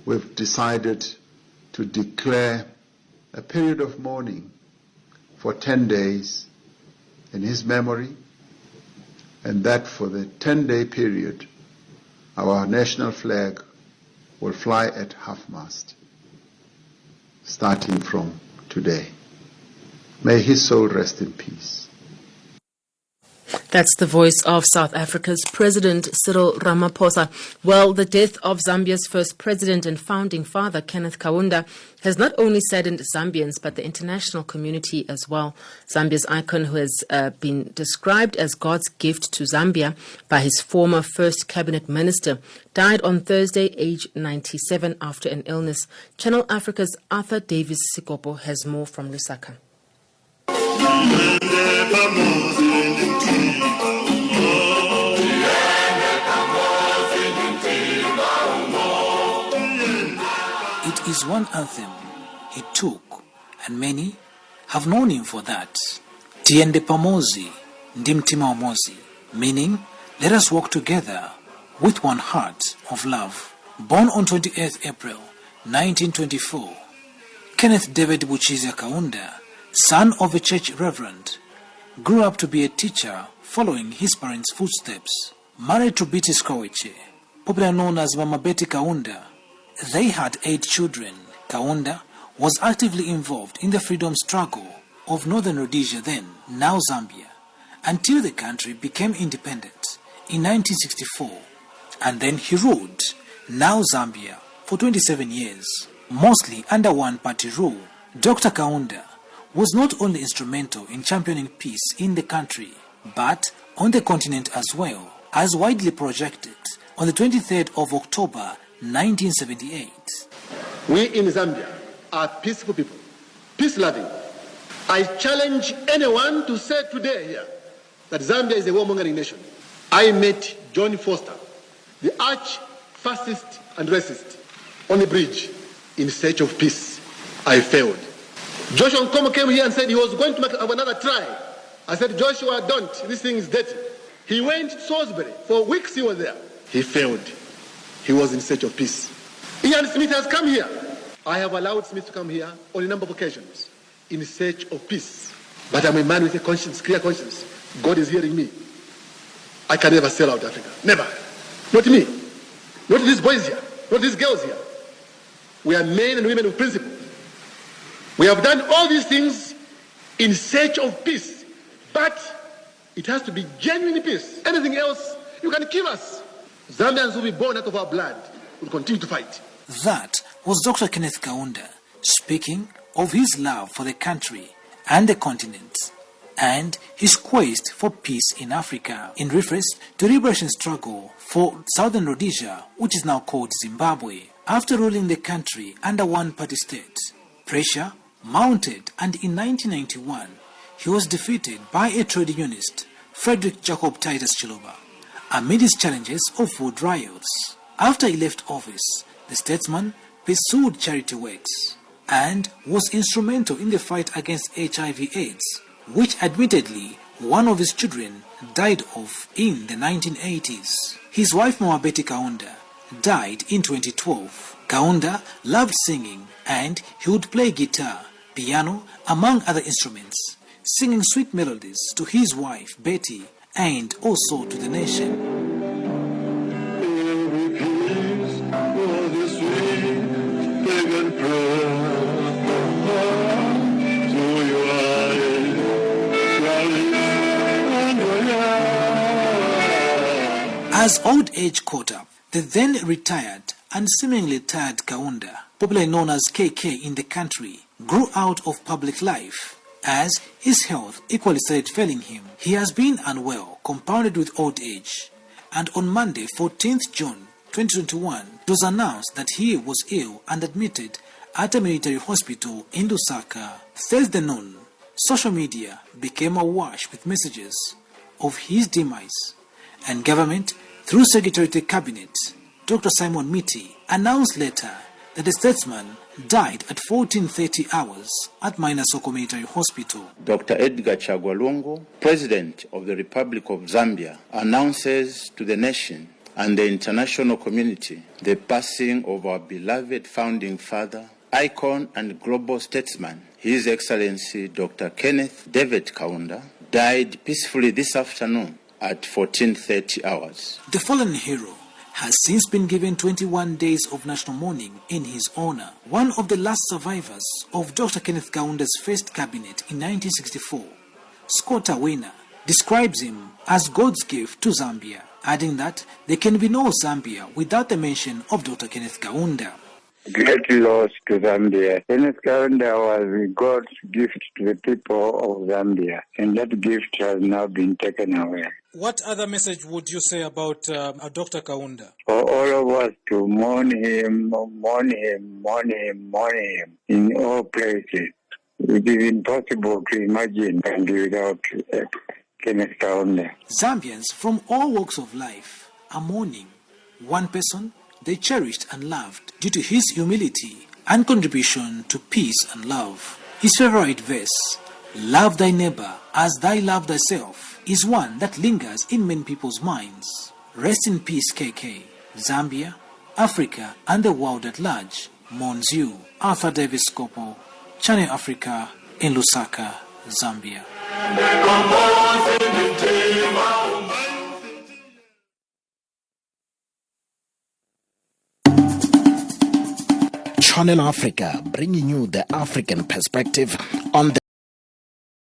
we've decided to declare a period of mourning for 10 days in his memory, and that for the 10-day period, our national flag will fly at half-mast, starting from today. May his soul rest in peace. That's the voice of South Africa's President Cyril Ramaphosa. Well, the death of Zambia's first president and founding father, Kenneth Kaunda, has not only saddened Zambians but the international community as well. Zambia's icon, who has been described as God's gift to Zambia by his former first cabinet minister, died on Thursday, aged 97, after an illness. Channel Africa's Arthur Davis Sikopo has more from Lusaka. It is one anthem he took, and many have known him for that. Tiende pamozi, ndimtima omozi, meaning let us walk together with one heart of love. Born on 28th April 1924, Kenneth David Buchiza Kaunda, son of a church reverend, grew up to be a teacher following his parents' footsteps. Married to Betty Skoweche, popularly known as Mama Betty Kaunda, they had 8 children. Kaunda was actively involved in the freedom struggle of Northern Rhodesia, then, now Zambia, until the country became independent in 1964. And then he ruled, now Zambia, for 27 years, mostly under one-party rule. Dr. Kaunda was not only instrumental in championing peace in the country, but on the continent as well, as widely projected on the 23rd of October 1978. We in Zambia are peaceful people, peace-loving. I challenge anyone to say today here that Zambia is a warmongering nation. I met John Foster, the arch-fascist and racist, on a bridge in search of peace. I failed. Joshua Nkomo came here and said he was going to have another try. I said, Joshua, don't. This thing is dirty. He went to Salisbury. For weeks he was there. He failed. He was in search of peace. Ian Smith has come here. I have allowed Smith to come here on a number of occasions in search of peace. But I'm a man with a conscience, clear conscience. God is hearing me. I can never sell out Africa. Never. Not me. Not these boys here. Not these girls here. We are men and women of principle. We have done all these things in search of peace. But it has to be genuine peace. Anything else, you can kill us. Zambians will be born out of our blood. We'll continue to fight. That was Dr. Kenneth Kaunda speaking of his love for the country and the continent and his quest for peace in Africa in reference to the liberation struggle for Southern Rhodesia, which is now called Zimbabwe. After ruling the country under one-party state, pressure mounted, and in 1991 he was defeated by a trade unionist, Frederick Jacob Titus Chiloba, amid his challenges of food riots. After he left office, the statesman pursued charity works and was instrumental in the fight against HIV/AIDS, which admittedly one of his children died of in the 1980s. His wife Mama Betty Kaunda died in 2012. Kaunda loved singing and he would play guitar, piano, among other instruments, singing sweet melodies to his wife Betty and also to the nation. As old age caught up, the then retired and seemingly tired Kaunda, popularly known as KK in the country, grew out of public life as his health equally started failing him. He has been unwell, compounded with old age, and on Monday, 14th June 2021, it was announced that he was ill and admitted at a military hospital in Lusaka. Thursday noon, social media became awash with messages of his demise, and government, through Secretary to Cabinet, Dr. Simon Miti, announced later that the statesman died at 14:30 hours at Mainasoko Military Hospital. Dr. Edgar Chagwa Lungu, President of the Republic of Zambia, announces to the nation and the international community the passing of our beloved founding father, icon and global statesman, His Excellency Dr. Kenneth David Kaunda, died peacefully this afternoon at 14:30 hours. The fallen hero has since been given 21 days of national mourning in his honor. One of the last survivors of Dr. Kenneth Kaunda's first cabinet in 1964, Scott Awena, describes him as God's gift to Zambia, adding that there can be no Zambia without the mention of Dr. Kenneth Kaunda. Great loss to Zambia. Kenneth Kaunda was God's gift to the people of Zambia, and that gift has now been taken away. What other message would you say about Dr. Kaunda? For all of us to mourn him, mourn him, mourn him, mourn him in all places. It is impossible to imagine and without Kenneth Kaunda. Zambians from all walks of life are mourning one person they cherished and loved due to his humility and contribution to peace and love. His favorite verse, "Love thy neighbor as thy love thyself," is one that lingers in many people's minds. Rest in peace, KK. Zambia, Africa, and the world at large mourns you. Arthur Davis Kopo, Channel Africa in Lusaka, Zambia. Channel Africa, bringing you the African perspective on the